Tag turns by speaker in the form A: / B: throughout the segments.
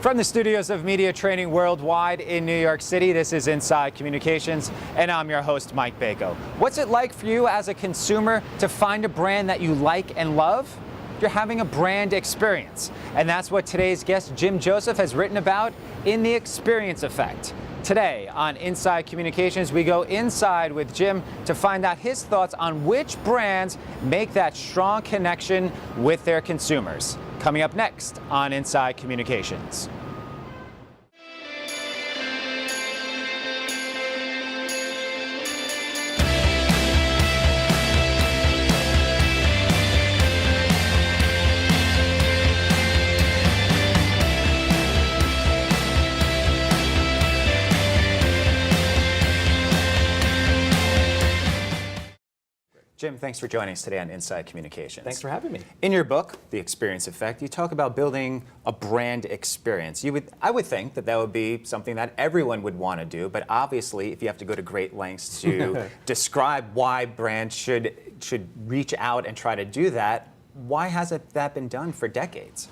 A: From the studios of Media Training Worldwide in New York City, this is Inside Communications, and I'm your host, Mike Bako. What's it like for you as a consumer to find a brand that you like and love? You're having a brand experience, and that's what today's guest, Jim Joseph, has written about in The Experience Effect. Today on Inside Communications, we go inside with Jim to find out his thoughts on which brands make that strong connection with their consumers. Coming up next on Inside Communications. Jim, thanks for joining us today on Inside Communications.
B: Thanks for having me.
A: In your book, The Experience Effect, you talk about building a brand experience. I would think that would be something that everyone would want to do, but obviously, if you have to go to great lengths to describe why brands should reach out and try to do that, why hasn't that been done for decades?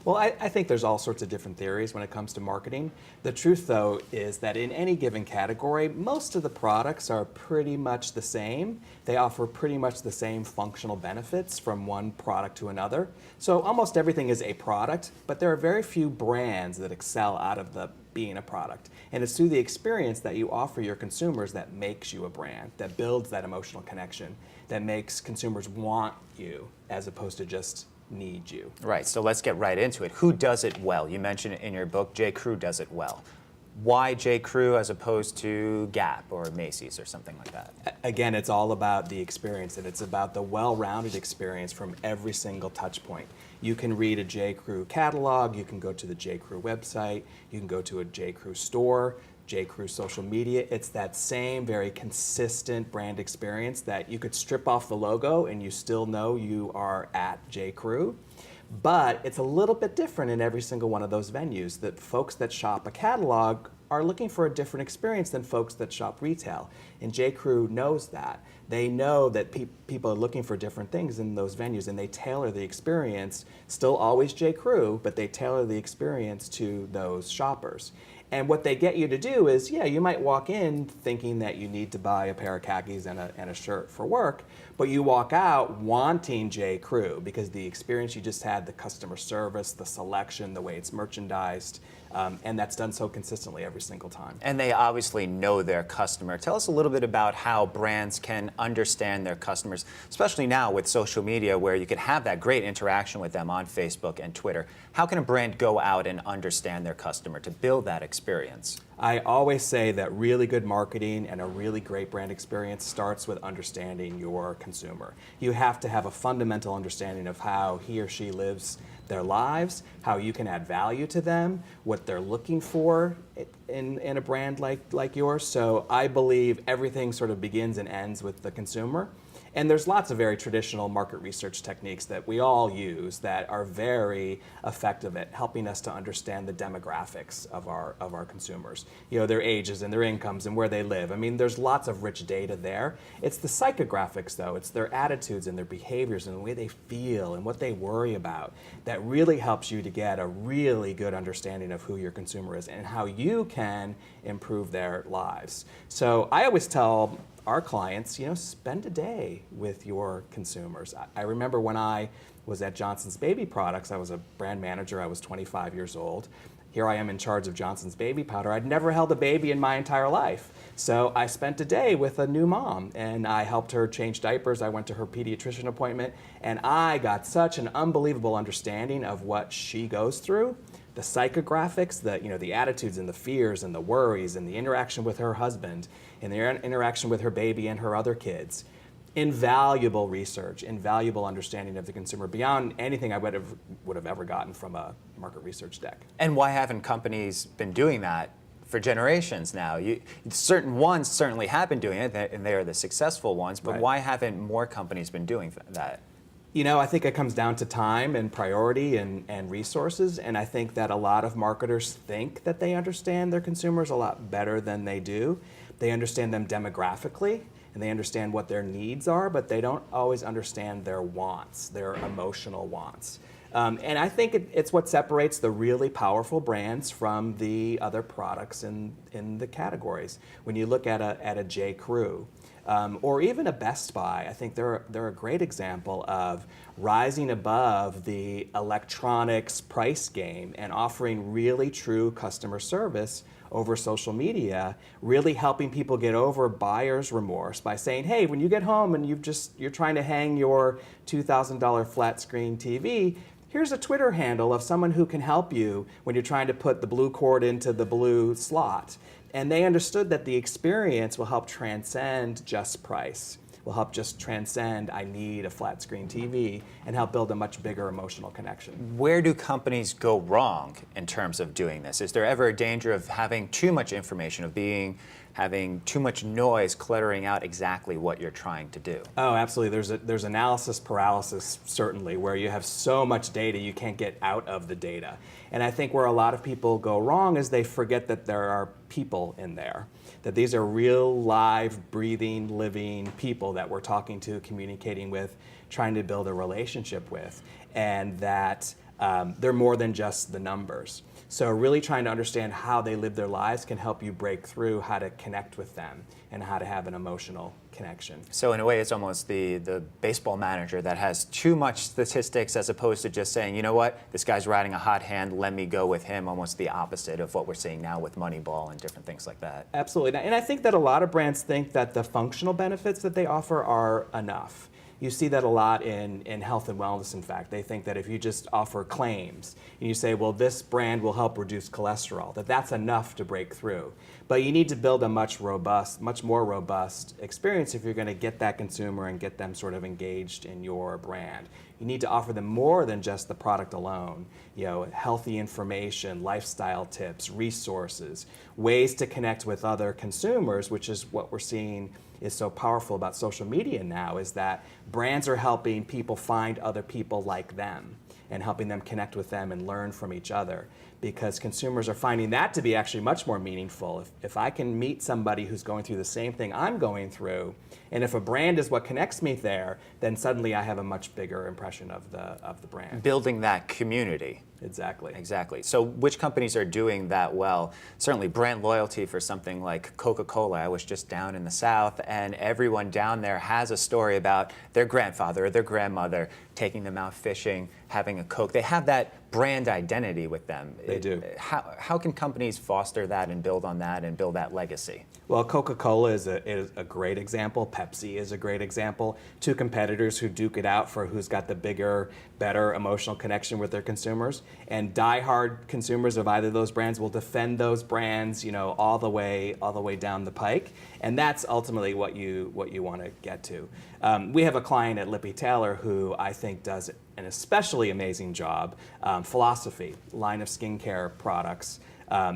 B: Well, I think there's all sorts of different theories when it comes to marketing. The truth, though, is that in any given category, most of the products are pretty much the same. They offer pretty much the same functional benefits from one product to another. So almost everything is a product, but there are very few brands that excel out of being a product. And it's through the experience that you offer your consumers that makes you a brand, that builds that emotional connection, that makes consumers want you as opposed to just need you.
A: Right, so let's get right into it. Who does it well? You mentioned it in your book, J. Crew does it well. Why J. Crew as opposed to Gap or Macy's or something like that?
B: Again, it's all about the experience, and it's about the well-rounded experience from every single touch point. You can read a J. Crew catalog, you can go to the J. Crew website, you can go to a J. Crew store, J. Crew social media. It's that same very consistent brand experience that you could strip off the logo and you still know you are at J. Crew. But it's a little bit different in every single one of those venues. That folks that shop a catalog are looking for a different experience than folks that shop retail. And J. Crew knows that. They know that people are looking for different things in those venues, and they tailor the experience, still always J. Crew, but they tailor the experience to those shoppers. And what they get you to do is, yeah, you might walk in thinking that you need to buy a pair of khakis and a shirt for work, but you walk out wanting J. Crew because the experience you just had, the customer service, the selection, the way it's merchandised, and that's done so consistently every single time.
A: And they obviously know their customer. Tell us a little bit about how brands can understand their customers, especially now with social media where you can have that great interaction with them on Facebook and Twitter. How can a brand go out and understand their customer to build that experience?
B: I always say that really good marketing and a really great brand experience starts with understanding your consumer. You have to have a fundamental understanding of how he or she lives their lives, how you can add value to them, what they're looking for in a brand like yours. So I believe everything sort of begins and ends with the consumer. And there's lots of very traditional market research techniques that we all use that are very effective at helping us to understand the demographics of our consumers. You know, their ages and their incomes and where they live. I mean, there's lots of rich data there. It's the psychographics, though. It's their attitudes and their behaviors and the way they feel and what they worry about that really helps you to get a really good understanding of who your consumer is and how you can improve their lives. So I always tell our clients, spend a day with your consumers. I remember when I was at Johnson's Baby Products, I was a brand manager, I was 25 years old. Here I am in charge of Johnson's Baby Powder. I'd never held a baby in my entire life. So I spent a day with a new mom and I helped her change diapers. I went to her pediatrician appointment and I got such an unbelievable understanding of what she goes through. The psychographics, the attitudes and the fears and the worries and the interaction with her husband and the interaction with her baby and her other kids. Invaluable research, invaluable understanding of the consumer beyond anything I would have ever gotten from a market research deck.
A: And why haven't companies been doing that for generations now? Certain ones certainly have been doing it, and they are the successful ones, but why haven't more companies been doing that?
B: I think it comes down to time and priority and resources, and I think that a lot of marketers think that they understand their consumers a lot better than they do. They understand them demographically, and they understand what their needs are, but they don't always understand their wants, their emotional wants. And I think it's what separates the really powerful brands from the other products in the categories. When you look at a J. Crew, or even a Best Buy, I think they're a great example of rising above the electronics price game and offering really true customer service over social media, really helping people get over buyer's remorse by saying, hey, when you get home and you're trying to hang your $2,000 flat screen TV, here's a Twitter handle of someone who can help you when you're trying to put the blue cord into the blue slot. And they understood that the experience will help transcend just price, will help just transcend, I need a flat screen TV, and help build a much bigger emotional connection.
A: Where do companies go wrong in terms of doing this? Is there ever a danger of having too much information, of having too much noise cluttering out exactly what you're trying to do?
B: Oh, absolutely. There's analysis paralysis, certainly, where you have so much data you can't get out of the data. And I think where a lot of people go wrong is they forget that there are people in there, that these are real, live, breathing, living people that we're talking to, communicating with, trying to build a relationship with, and that they're more than just the numbers. So really trying to understand how they live their lives can help you break through how to connect with them and how to have an emotional connection.
A: So in a way, it's almost the baseball manager that has too much statistics as opposed to just saying, you know what, this guy's riding a hot hand, let me go with him, almost the opposite of what we're seeing now with Moneyball and different things like that.
B: Absolutely. And I think that a lot of brands think that the functional benefits that they offer are enough. You see that a lot in health and wellness, in fact. They think that if you just offer claims and you say, well, this brand will help reduce cholesterol, that's enough to break through. But you need to build a much more robust experience if you're going to get that consumer and get them sort of engaged in your brand. You need to offer them more than just the product alone. You know, healthy information, lifestyle tips, resources, ways to connect with other consumers, which is what we're seeing is so powerful about social media now, is that brands are helping people find other people like them and helping them connect with them and learn from each other, because consumers are finding that to be actually much more meaningful. If I can meet somebody who's going through the same thing I'm going through, and if a brand is what connects me there, then suddenly I have a much bigger impression of the brand.
A: Building that community.
B: Exactly.
A: Exactly. So which companies are doing that well? Certainly brand loyalty for something like Coca-Cola. I was just down in the South, and everyone down there has a story about their grandfather or their grandmother taking them out fishing, having a Coke. They have that brand identity with them.
B: They do.
A: How can companies foster that and build on that and build that legacy?
B: Well, Coca-Cola is a great example. Pepsi is a great example. Two competitors who duke it out for who's got the bigger, better emotional connection with their consumers. And diehard consumers of either of those brands will defend those brands, you know, all the way down the pike. And that's ultimately what you want to get to. We have a client at Lippe Taylor who I think does an especially amazing job. Philosophy, line of skincare products.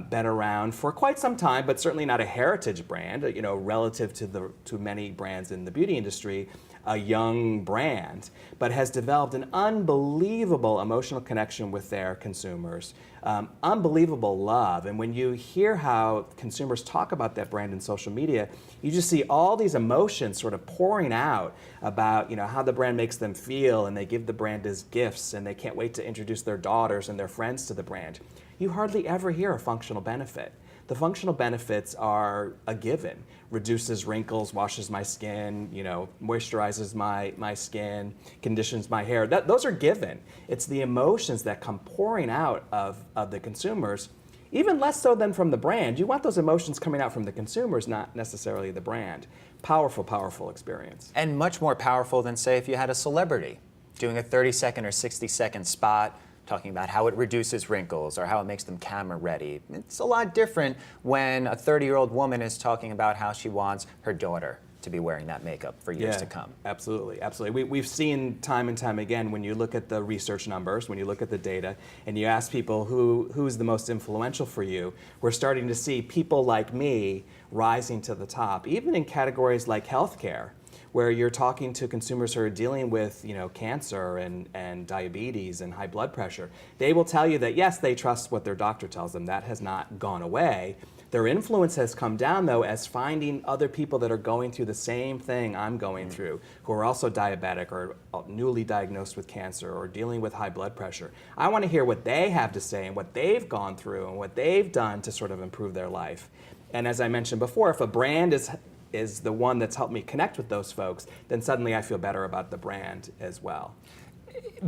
B: Been around for quite some time, but certainly not a heritage brand, you know, relative to many brands in the beauty industry, a young brand, but has developed an unbelievable emotional connection with their consumers, unbelievable love. And when you hear how consumers talk about that brand in social media, you just see all these emotions sort of pouring out about, you know, how the brand makes them feel, and they give the brand as gifts, and they can't wait to introduce their daughters and their friends to the brand. You hardly ever hear a functional benefit. The functional benefits are a given. Reduces wrinkles, washes my skin, you know, moisturizes my skin, conditions my hair. Those are given. It's the emotions that come pouring out of the consumers, even less so than from the brand. You want those emotions coming out from the consumers, not necessarily the brand. Powerful, powerful experience.
A: And much more powerful than, say, if you had a celebrity doing a 30-second or 60-second spot talking about how it reduces wrinkles or how it makes them camera ready. It's a lot different when a 30-year-old woman is talking about how she wants her daughter to be wearing that makeup for years to come.
B: Absolutely, absolutely. We've seen time and time again, when you look at the research numbers, when you look at the data, and you ask people who's the most influential for you, we're starting to see people like me rising to the top, even in categories like healthcare, where you're talking to consumers who are dealing with, you know, cancer and diabetes and high blood pressure. They will tell you that, yes, they trust what their doctor tells them. That has not gone away. Their influence has come down, though, as finding other people that are going through the same thing I'm going through, who are also diabetic or newly diagnosed with cancer or dealing with high blood pressure. I want to hear what they have to say and what they've gone through and what they've done to sort of improve their life. And as I mentioned before, if a brand is the one that's helped me connect with those folks, then suddenly I feel better about the brand as well.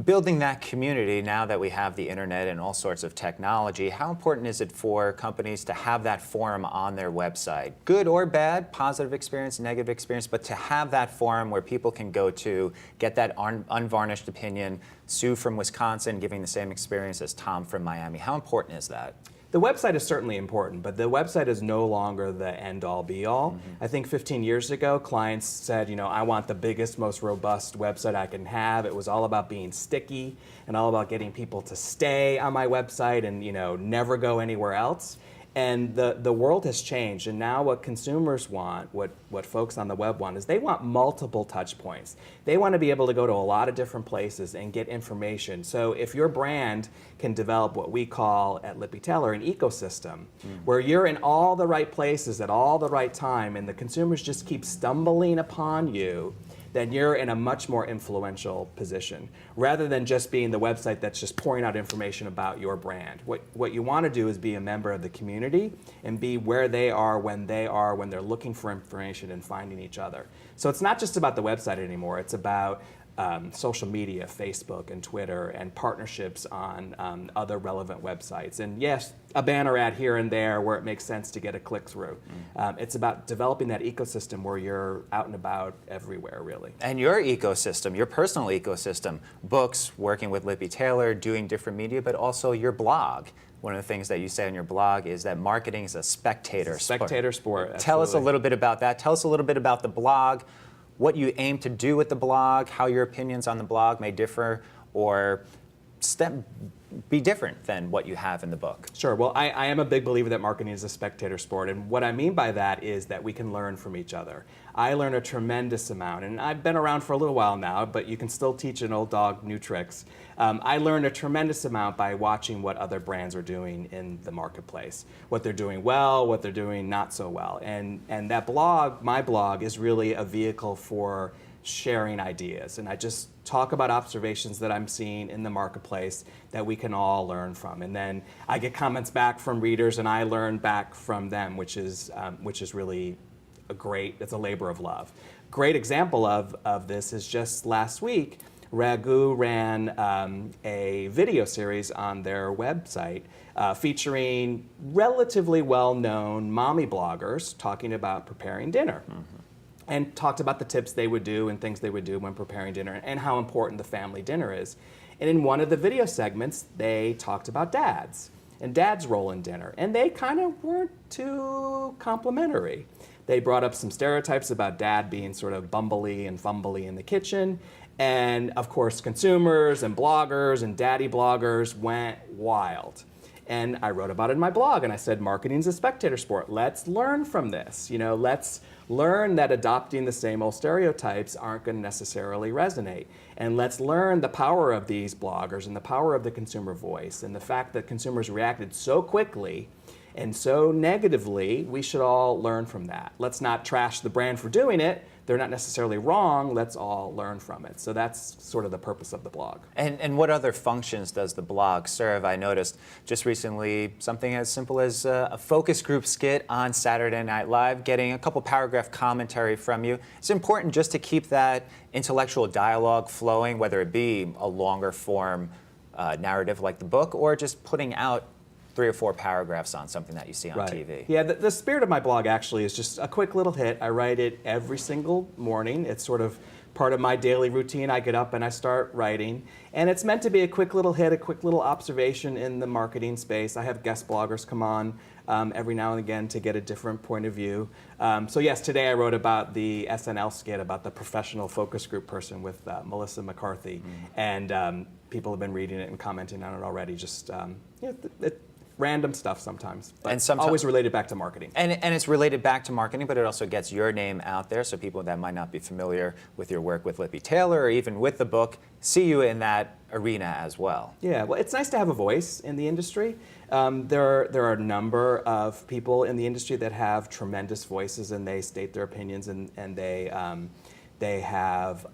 A: Building that community, now that we have the internet and all sorts of technology, how important is it for companies to have that forum on their website? Good or bad, positive experience, negative experience, but to have that forum where people can go to get that unvarnished opinion. Sue from Wisconsin giving the same experience as Tom from Miami. How important is that?
B: The website is certainly important, but the website is no longer the end-all, be-all. I think 15 years ago, clients said, I want the biggest, most robust website I can have. It was all about being sticky and all about getting people to stay on my website and, never go anywhere else. And the world has changed, and now what consumers want, what folks on the web want, is they want multiple touch points. They want to be able to go to a lot of different places and get information. So if your brand can develop what we call at Lippe Taylor an ecosystem, where you're in all the right places at all the right time, and the consumers just keep stumbling upon you, then you're in a much more influential position, rather than just being the website that's just pouring out information about your brand. What you want to do is be a member of the community and be where they are when they're looking for information and finding each other. So it's not just about the website anymore, it's about social media, Facebook and Twitter, and partnerships on other relevant websites. And yes, a banner ad here and there where it makes sense to get a click through. It's about developing that ecosystem where you're out and about everywhere, really.
A: And your ecosystem, your personal ecosystem, books, working with Lippe Taylor, doing different media, but also your blog. One of the things that you say on your blog is that marketing is a spectator sport.
B: Spectator sport,
A: Tell us a little bit about that. Tell us a little bit about the blog, what you aim to do with the blog, how your opinions on the blog may differ or be different than what you have in the book.
B: Sure. Well, I am a big believer that marketing is a spectator sport, and what I mean by that is that we can learn from each other. I learn a tremendous amount, and I've been around for a little while now, but you can still teach an old dog new tricks. I learned a tremendous amount by watching what other brands are doing in the marketplace, what they're doing well, what they're doing not so well. And that blog, my blog, is really a vehicle for sharing ideas. And I just talk about observations that I'm seeing in the marketplace that we can all learn from. And then I get comments back from readers and I learn back from them, which is really it's a labor of love. Great example of this is just last week, Ragu ran a video series on their website featuring relatively well-known mommy bloggers talking about preparing dinner. And talked about the tips they would do and things they would do when preparing dinner and how important the family dinner is. And in one of the video segments, they talked about dads and dad's role in dinner. And they kind of weren't too complimentary. They brought up some stereotypes about dad being sort of bumbly and fumbly in the kitchen. And of course, consumers and bloggers and daddy bloggers went wild. And I wrote about it in my blog, and I said, marketing's a spectator sport. Let's learn from this. Let's learn that adopting the same old stereotypes aren't going to necessarily resonate. And let's learn the power of these bloggers and the power of the consumer voice and the fact that consumers reacted so quickly and so negatively. We should all learn from that. Let's not trash the brand for doing it. They're not necessarily wrong. Let's all learn from it. So that's sort of the purpose of the blog.
A: And what other functions does the blog serve? I noticed just recently something as simple as a focus group skit on Saturday Night Live, getting a couple paragraph commentary from you. It's important just to keep that intellectual dialogue flowing, whether it be a longer form narrative like the book or just putting out 3 or 4 paragraphs on something that you see on TV.
B: Yeah, the spirit of my blog actually is just a quick little hit. I write it every single morning. It's sort of part of my daily routine. I get up and I start writing. And it's meant to be a quick little hit, a quick little observation in the marketing space. I have guest bloggers come on every now and again to get a different point of view. So yes, today I wrote about the SNL skit about the professional focus group person with Melissa McCarthy. And people have been reading it and commenting on it already. Just random stuff sometimes, but
A: And sometimes,
B: always related back to marketing.
A: and it's related back to marketing, but it also gets your name out there, so people that might not be familiar with your work with Lippe Taylor or even with the book see you in that arena as well.
B: Yeah, well, it's nice to have a voice in the industry. There are a number of people in the industry that have tremendous voices, and they state their opinions, and they have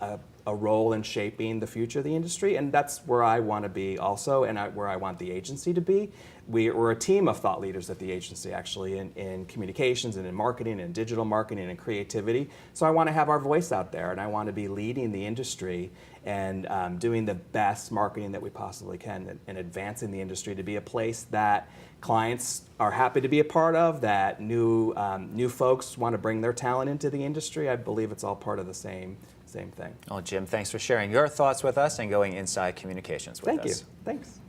B: a role in shaping the future of the industry, and that's where I want to be also, and where I want the agency to be. We're a team of thought leaders at the agency, actually, in communications and in marketing and digital marketing and creativity. So I want to have our voice out there, and I want to be leading the industry and doing the best marketing that we possibly can, and advancing the industry to be a place that clients are happy to be a part of, that new folks want to bring their talent into the industry. I believe it's all part of the same thing.
A: Well, Jim, thanks for sharing your thoughts with us and going inside communications with us.
B: Thank you. Thanks.